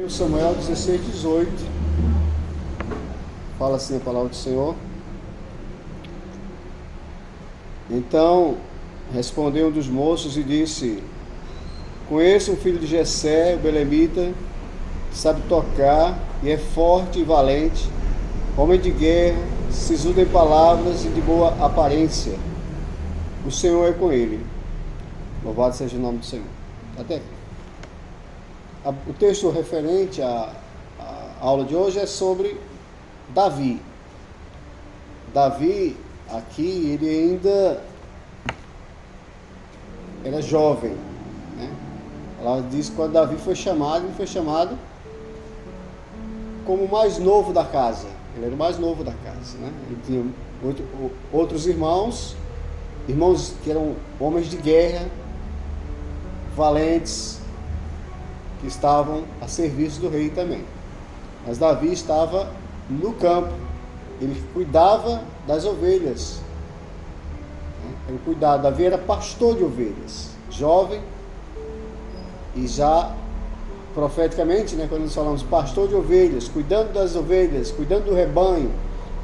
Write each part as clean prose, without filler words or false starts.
Samuel 16, 18, fala assim a palavra do Senhor. Então respondeu um dos moços e disse: Conheço um filho de Jessé, o belemita, que sabe tocar e é forte e valente, homem de guerra, sisudo em palavras e de boa aparência. O Senhor é com ele. Louvado seja o nome do Senhor. Até aqui. O texto referente à aula de hoje é sobre Davi. Davi, aqui, ele ainda era jovem, né? Ela diz que quando Davi foi chamado, ele foi chamado como o mais novo da casa. Ele era o mais novo da casa, né? Ele tinha outros irmãos que eram homens de guerra, valentes, que estavam a serviço do rei também. Mas Davi estava no campo, ele cuidava das ovelhas. Davi era pastor de ovelhas, jovem, e já profeticamente, né, quando nós falamos pastor de ovelhas, cuidando das ovelhas, cuidando do rebanho,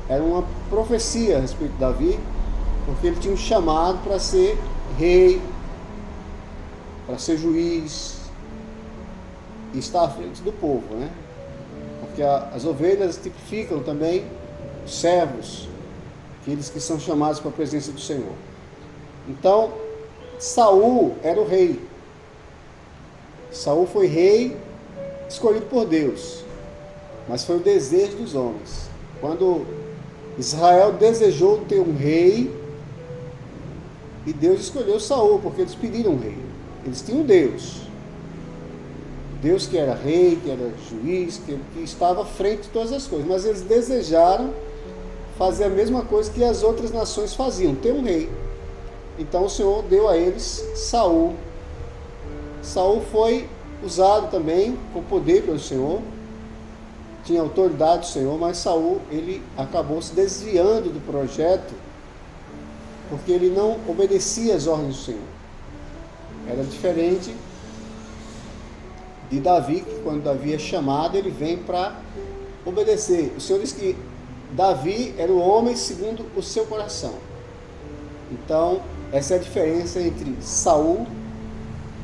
era uma profecia a respeito de Davi, porque ele tinha um chamado para ser rei, para ser juiz, e está à frente do povo, né? Porque as ovelhas tipificam também os servos, aqueles que são chamados para a presença do Senhor. Então, Saul era o rei. Saul foi rei escolhido por Deus, mas foi o desejo dos homens. Quando Israel desejou ter um rei, e Deus escolheu Saul, porque eles pediram um rei. Eles tinham Deus que era rei, que era juiz, que estava à frente de todas as coisas, mas eles desejaram fazer a mesma coisa que as outras nações faziam, ter um rei. Então o Senhor deu a eles Saul. Saul foi usado também com poder pelo Senhor, tinha autoridade do Senhor, mas Saul, ele acabou se desviando do projeto, porque ele não obedecia às ordens do Senhor. Era diferente de Davi, que quando Davi é chamado, ele vem para obedecer. O Senhor diz que Davi era o homem segundo o seu coração. Então, essa é a diferença entre Saul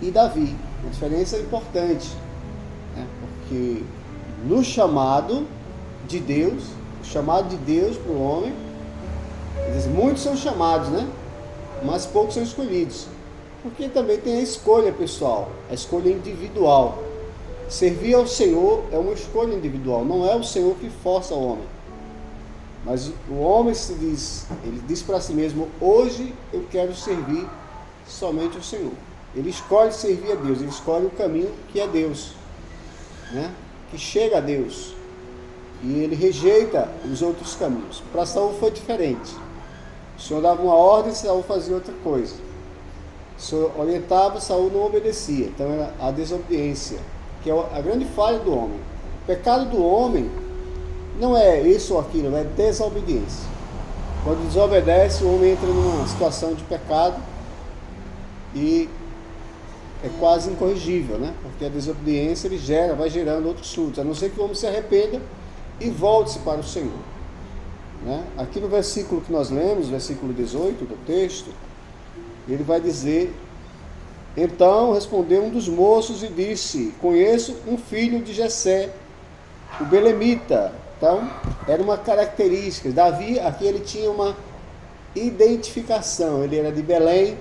e Davi. Uma diferença importante, né? Porque no chamado de Deus, o chamado de Deus para o homem, muitos são chamados, né? Mas poucos são escolhidos. Porque também tem a escolha pessoal, a escolha individual. Servir ao Senhor é uma escolha individual, não é o Senhor que força o homem. Mas o homem ele diz para si mesmo: hoje eu quero servir somente ao Senhor. Ele escolhe servir a Deus, ele escolhe o caminho que é Deus, né? Que chega a Deus. E ele rejeita os outros caminhos. Para Saul foi diferente. O Senhor dava uma ordem e Saul fazia outra coisa. O Senhor orientava, Saul não obedecia. Então era a desobediência, que é a grande falha do homem. O pecado do homem não é isso ou aquilo, é desobediência. Quando desobedece, o homem entra numa situação de pecado e é quase incorrigível, né? Porque a desobediência vai gerando outros frutos, a não ser que o homem se arrependa e volte-se para o Senhor, né? Aqui no versículo que nós lemos, versículo 18 do texto, ele vai dizer: Então respondeu um dos moços e disse: Conheço um filho de Jessé, o belemita. Então, era uma característica. Davi, aqui ele tinha uma identificação. Ele era de Belém,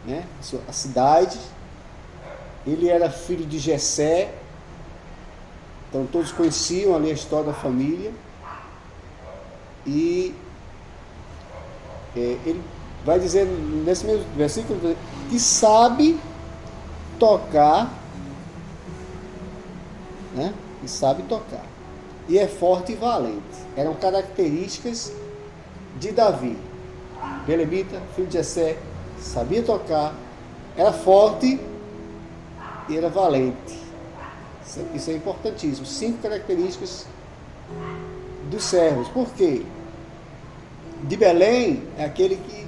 né, a cidade. Ele era filho de Jessé. Então, todos conheciam ali a história da família. E ele vai dizer nesse mesmo versículo que sabe tocar, né? E sabe tocar. E é forte e valente. Eram características de Davi. Belemita, filho de Jessé, sabia tocar, era forte e era valente. Isso é importantíssimo. 5 características dos servos. Por quê? De Belém é aquele que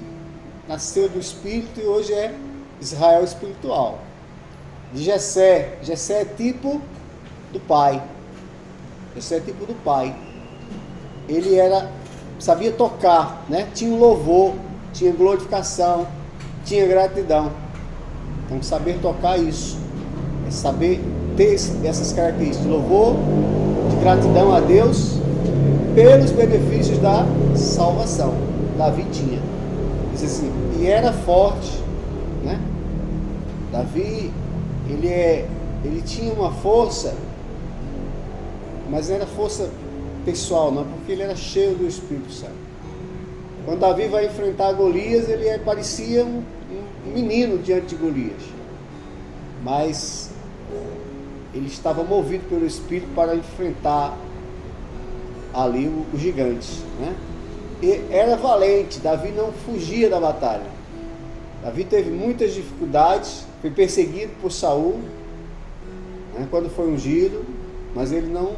nasceu do Espírito e hoje é Israel espiritual. De Jessé é tipo do pai. Esse é tipo do pai. Ele sabia tocar, né? Tinha um louvor, tinha glorificação, tinha gratidão. Então, saber tocar isso, é saber ter essas características de louvor, de gratidão a Deus, pelos benefícios da salvação. Davi tinha. Diz assim, e era forte, né? Davi, ele tinha uma força, mas não era força pessoal, não, porque ele era cheio do Espírito Santo. Quando Davi vai enfrentar Golias, ele parecia um menino diante de Golias, mas ele estava movido pelo Espírito para enfrentar ali o gigante, né? E era valente. Davi não fugia da batalha. Davi teve muitas dificuldades, foi perseguido por Saul, né, quando foi ungido, mas ele não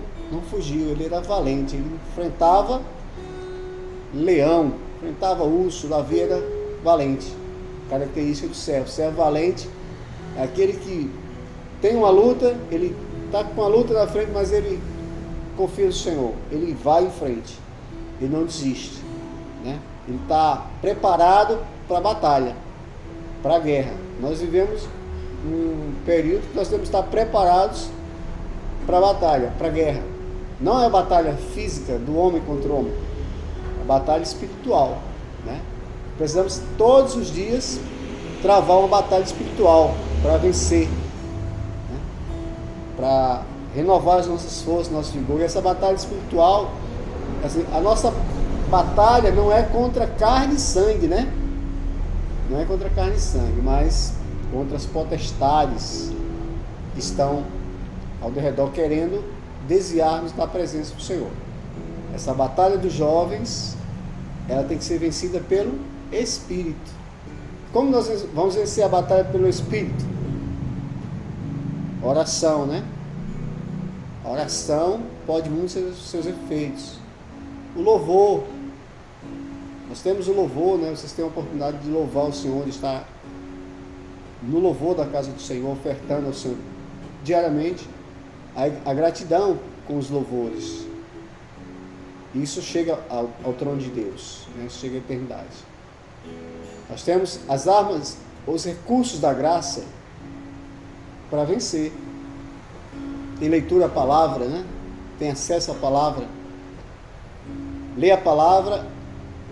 fugiu, ele era valente, ele enfrentava leão, enfrentava urso. Davi era valente, característica do servo. O servo valente é aquele que tem uma luta, ele está com a luta na frente, mas ele confia no Senhor, ele vai em frente, ele não desiste, né? Ele está preparado para a batalha, para a guerra. Nós vivemos um período que nós temos que estar preparados para a batalha, para a guerra. Não é a batalha física do homem contra o homem, é a batalha espiritual, né? Precisamos todos os dias travar uma batalha espiritual para vencer, né? Para renovar as nossas forças, nosso vigor. E essa batalha espiritual, assim, a nossa batalha não é contra carne e sangue, né? Não é contra carne e sangue, mas contra as potestades que estão ao redor querendo desviar-nos da presença do Senhor. Essa batalha dos jovens, ela tem que ser vencida pelo Espírito. Como nós vamos vencer a batalha pelo Espírito? Oração, né? A oração pode muito ser os seus efeitos. O louvor, nós temos o louvor, né? Vocês têm a oportunidade de louvar o Senhor, de estar no louvor da casa do Senhor, ofertando ao Senhor diariamente a gratidão com os louvores. Isso chega ao trono de Deus, né? Isso chega à eternidade. Nós temos as armas, os recursos da graça para vencer. Tem leitura à palavra, né? Tem acesso à palavra. Lê a palavra,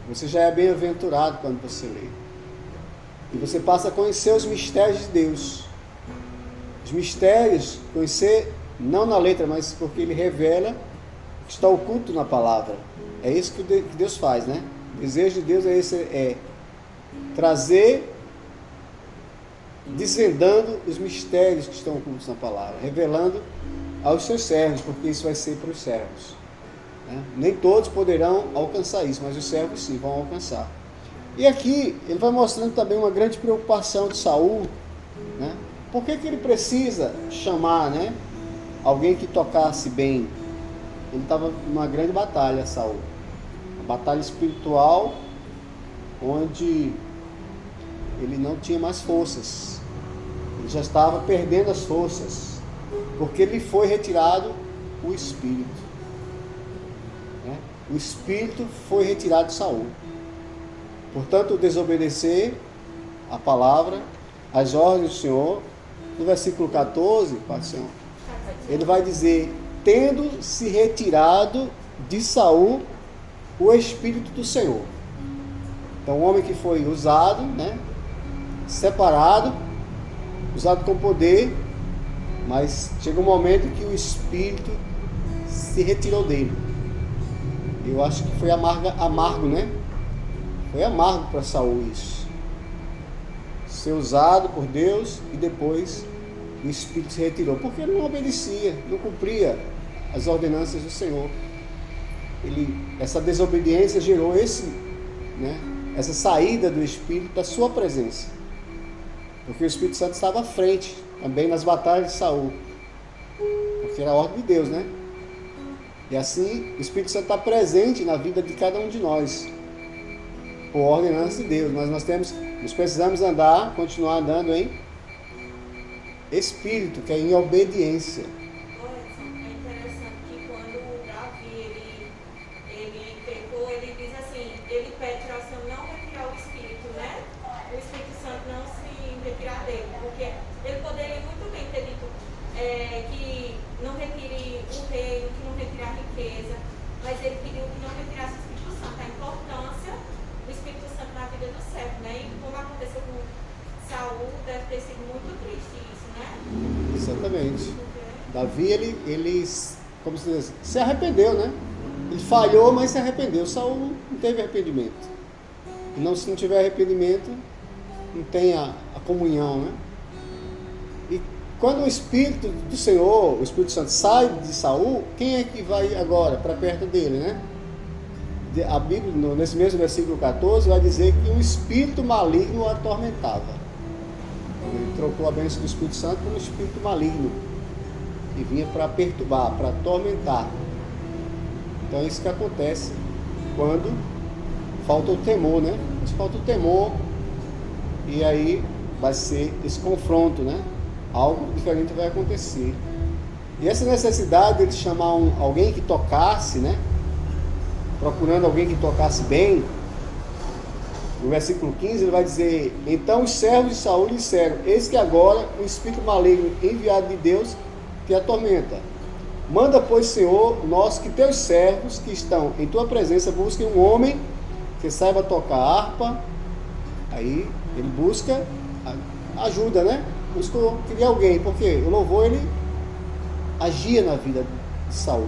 você já é bem-aventurado quando você lê. E você passa a conhecer os mistérios de Deus. Os mistérios, conhecer não na letra, mas porque ele revela o que está oculto na palavra. É isso que Deus faz, né? O desejo de Deus é esse, é trazer, desvendando os mistérios que estão ocultos na palavra, revelando aos seus servos, porque isso vai ser para os servos, né? Nem todos poderão alcançar isso, mas os servos sim vão alcançar. E aqui ele vai mostrando também uma grande preocupação de Saul, né? Por que ele precisa chamar, né, alguém que tocasse bem? Ele estava numa grande batalha, Saul, uma batalha espiritual, onde ele não tinha mais forças, ele já estava perdendo as forças, porque lhe foi retirado o Espírito, né? O Espírito foi retirado de Saul. Portanto, desobedecer a palavra, as ordens do Senhor. No versículo 14, ele vai dizer: tendo se retirado de Saul o Espírito do Senhor. Então, o homem que foi usado, né, separado, usado com poder, mas chega um momento que o Espírito se retirou dele. Eu acho que foi amargo, né? Foi amargo para Saul isso. Ser usado por Deus e depois o Espírito se retirou, porque ele não obedecia, não cumpria as ordenanças do Senhor. Essa desobediência gerou essa saída do Espírito da sua presença, porque o Espírito Santo estava à frente também nas batalhas de Saul, porque era a ordem de Deus, né? E assim o Espírito Santo está presente na vida de cada um de nós, por ordenança de Deus. Mas nós precisamos continuar andando em Espírito, que é em obediência. compete ao Senhor não retirar o Espírito, né? O Espírito Santo não se retirar dele, porque ele poderia muito bem ter dito que não retire o reino, que não retire a riqueza, mas ele pediu que não retirasse o Espírito Santo, a importância do Espírito Santo na vida do servo, né? E como aconteceu com Saul, deve ter sido muito triste isso, né? Exatamente. Davi, ele como se diz, se arrependeu, né? Ele falhou, mas se arrependeu. Saul não teve arrependimento. E não, se não tiver arrependimento, não tem a comunhão, né? E quando o Espírito do Senhor, o Espírito Santo, sai de Saul, quem é que vai agora para perto dele, né? A Bíblia, nesse mesmo versículo 14, vai dizer que um espírito maligno o atormentava. Ele trocou a bênção do Espírito Santo por um espírito maligno, que vinha para perturbar, para atormentar. Então é isso que acontece quando falta o temor, né? Quando falta o temor, e aí vai ser esse confronto, né? Algo diferente vai acontecer. E essa necessidade de chamar alguém que tocasse, né? Procurando alguém que tocasse bem, no versículo 15 ele vai dizer: então os servos de Saul disseram: eis que agora um espírito maligno enviado de Deus te atormenta. Manda, pois, Senhor, nós que teus servos que estão em tua presença busquem um homem que saiba tocar harpa. Aí ele busca ajuda, né? Queria alguém, porque o louvor ele agia na vida de Saul,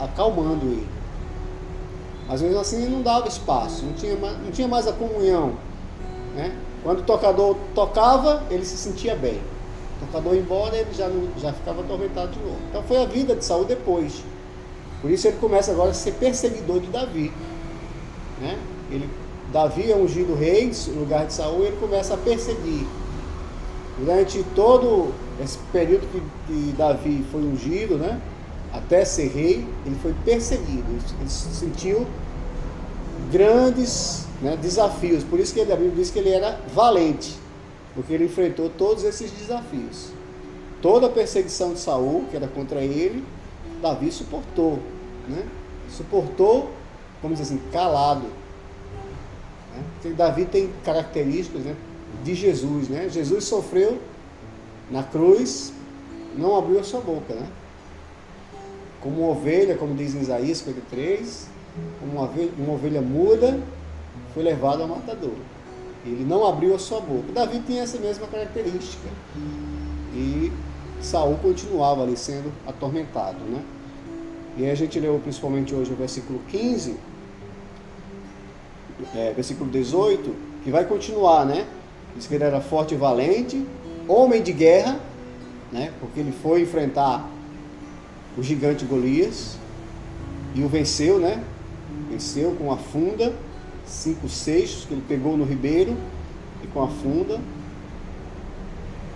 acalmando ele. Mas mesmo assim ele não dava espaço, não tinha mais a comunhão, né? Quando o tocador tocava, ele se sentia bem. O tocador ia embora, ele já ficava atormentado de novo. Então foi a vida de Saul depois. Por isso ele começa agora a ser perseguidor de Davi, né? Davi é ungido rei no lugar de Saul, e ele começa a perseguir. Durante todo esse período que Davi foi ungido, né? Até ser rei, ele foi perseguido, ele sentiu grandes, né, desafios. Por isso que a Bíblia diz que ele era valente, porque ele enfrentou todos esses desafios. Toda a perseguição de Saul, que era contra ele, Davi suportou, né? Suportou, vamos dizer assim, calado, né? Porque Davi tem características, né, de Jesus, né? Jesus sofreu na cruz, não abriu a sua boca, né? Como uma ovelha, como diz em Isaías 53, como uma ovelha muda, foi levado ao matador. Ele não abriu a sua boca. Davi tinha essa mesma característica. E Saul continuava ali sendo atormentado, né? E aí a gente leu principalmente hoje o versículo 15, versículo 18, que vai continuar, né? Diz que ele era forte e valente, homem de guerra, né? Porque ele foi enfrentar o gigante Golias e o venceu, né? Venceu com a funda, 5 seixos que ele pegou no ribeiro e com a funda.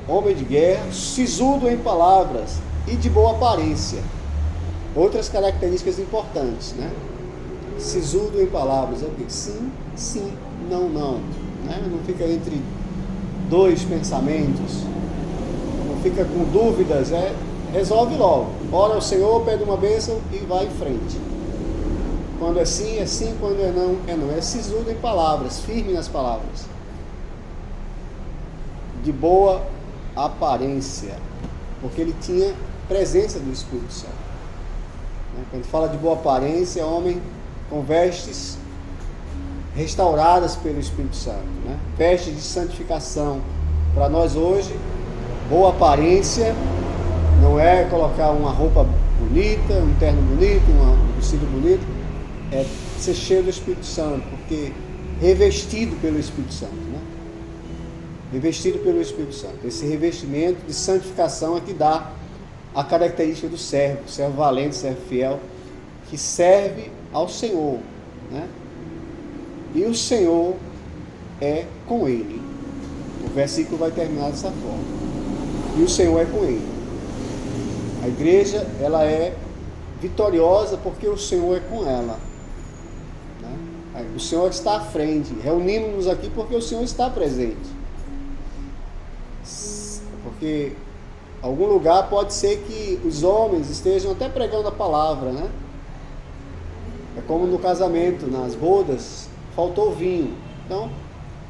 Homem de guerra, sisudo em palavras e de boa aparência. Outras características importantes, né? Sisudo em palavras é o quê? Sim, sim, não, não, né? Não fica entre dois pensamentos, não fica com dúvidas, resolve logo. Ora ao Senhor, pede uma bênção e vai em frente. Quando é sim, é sim. Quando é não, é não. É sisudo em palavras, firme nas palavras. De boa aparência, porque ele tinha presença do Espírito Santo. Quando fala de boa aparência, homem com vestes restauradas pelo Espírito Santo, né? Vestes de santificação. Para nós hoje, boa aparência não é colocar uma roupa bonita, um terno bonito, um vestido bonito, é ser cheio do Espírito Santo, porque revestido pelo Espírito Santo, né? Revestido pelo Espírito Santo. Esse revestimento de santificação é que dá a característica do servo valente, servo fiel, que serve ao Senhor, né? E o Senhor é com ele. O versículo vai terminar dessa forma. E o Senhor é com ele. A igreja, ela é vitoriosa porque o Senhor é com ela, né? O Senhor está à frente. Reunimos-nos aqui porque o Senhor está presente. Porque algum lugar pode ser que os homens estejam até pregando a palavra, né? É como no casamento, nas bodas, faltou vinho. Então,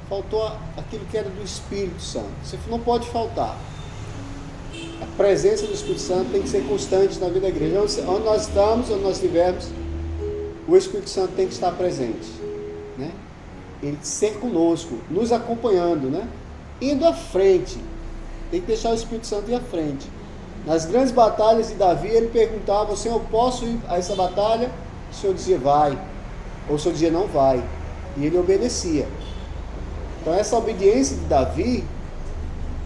faltou aquilo que era do Espírito Santo. Isso não pode faltar. A presença do Espírito Santo tem que ser constante na vida da igreja. Onde nós estamos, onde nós estivermos, o Espírito Santo tem que estar presente, né? Ele ser conosco, nos acompanhando, né? Indo à frente. Tem que deixar o Espírito Santo ir à frente. Nas grandes batalhas de Davi, ele perguntava: Senhor, eu posso ir a essa batalha? O Senhor dizia: vai. Ou o Senhor dizia: não vai. E ele obedecia. Então essa obediência de Davi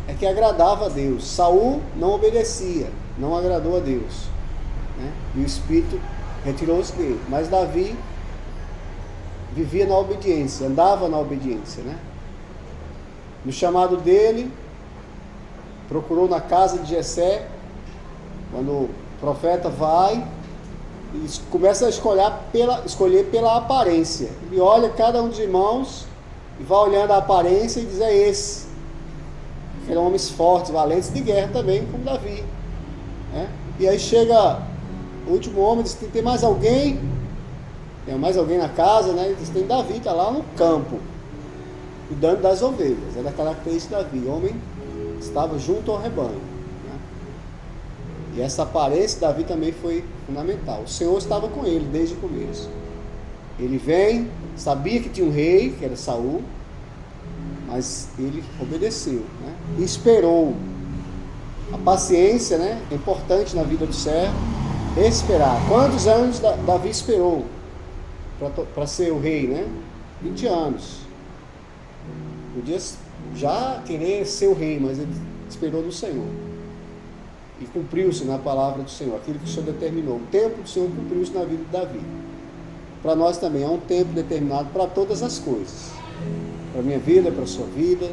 é que agradava a Deus. Saul não obedecia, não agradou a Deus, né? E o Espírito retirou-se dele. Mas Davi vivia na obediência, andava na obediência, né? No chamado dele, procurou na casa de Jessé. Quando o profeta vai e começa a escolher pela aparência. Ele olha cada um dos irmãos e vai olhando a aparência e diz: é esse. Eram homens fortes, valentes de guerra também, como Davi, né? E aí chega o último homem e diz: tem mais alguém? Tem mais alguém na casa, né? Ele diz: tem Davi, está lá no campo, cuidando das ovelhas. Era a característica de Davi, o homem estava junto ao rebanho, né? E essa aparência de Davi também foi fundamental. O Senhor estava com ele desde o começo. Ele vem, sabia que tinha um rei, que era Saul, mas ele obedeceu, né? E esperou. A paciência, né, é importante na vida do servo. Esperar. Quantos anos Davi esperou para ser o rei, né? 20 anos. Podia já querer ser o rei, mas ele esperou no Senhor. E cumpriu-se na palavra do Senhor, aquilo que o Senhor determinou. O tempo do Senhor cumpriu-se na vida de Davi. Para nós também é um tempo determinado para todas as coisas. Para a minha vida, para a sua vida.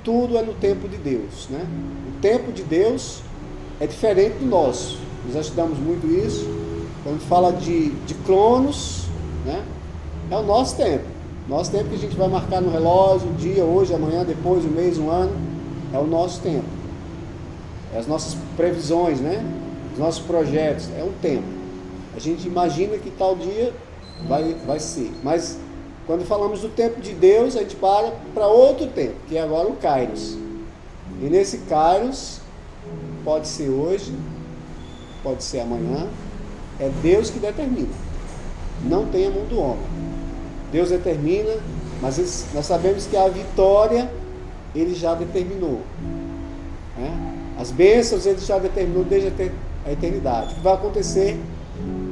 Tudo é no tempo de Deus, né? O tempo de Deus é diferente do nosso. Nós já estudamos muito isso. Quando fala de cronos, né? É o nosso tempo. Nosso tempo que a gente vai marcar no relógio, o dia, hoje, amanhã, depois, o mês, um ano. É o nosso tempo. É as nossas previsões, né? Os nossos projetos. É um tempo. A gente imagina que tal dia vai ser. Mas quando falamos do tempo de Deus, a gente para outro tempo, que é agora o Kairos. E nesse Kairos, pode ser hoje, pode ser amanhã, é Deus que determina. Não tem a mão do homem. Deus determina, mas nós sabemos que a vitória Ele já determinou, né? As bênçãos Ele já determinou desde a eternidade. O que vai acontecer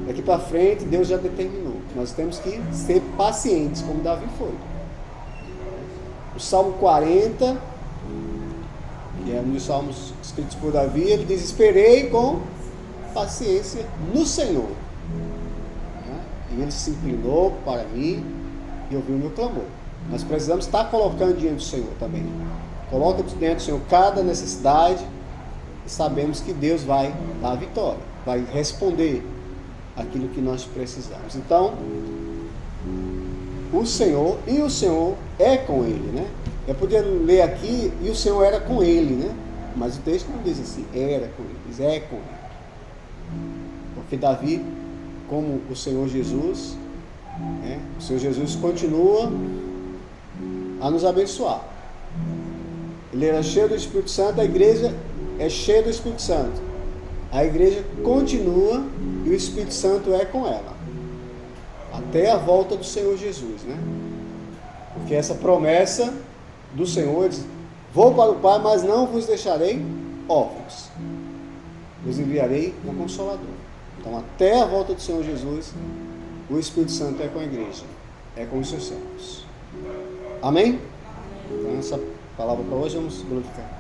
daqui para frente, Deus já determinou. Nós temos que ser pacientes, como Davi foi. O Salmo 40, que é um dos salmos escritos por Davi, ele diz: esperei com paciência no Senhor, né? E ele se inclinou para mim e ouviu o meu clamor. Nós precisamos estar colocando diante do Senhor também. Coloca diante do Senhor cada necessidade e sabemos que Deus vai dar a vitória, vai responder aquilo que nós precisamos. Então, o Senhor é com ele, né? Eu podia ler aqui: e o Senhor era com ele, né? Mas o texto não diz assim, era com ele, diz é com ele. Porque Davi, como o Senhor Jesus, né? O Senhor Jesus continua a nos abençoar. Ele era cheio do Espírito Santo, a igreja é cheia do Espírito Santo. A igreja continua e o Espírito Santo é com ela até a volta do Senhor Jesus, né? Porque essa promessa do Senhor diz: vou para o Pai, mas não vos deixarei órfãos, vos enviarei um Consolador. Então, até a volta do Senhor Jesus, o Espírito Santo é com a igreja, é com os seus servos. Amém? Então, essa palavra para hoje, vamos glorificar.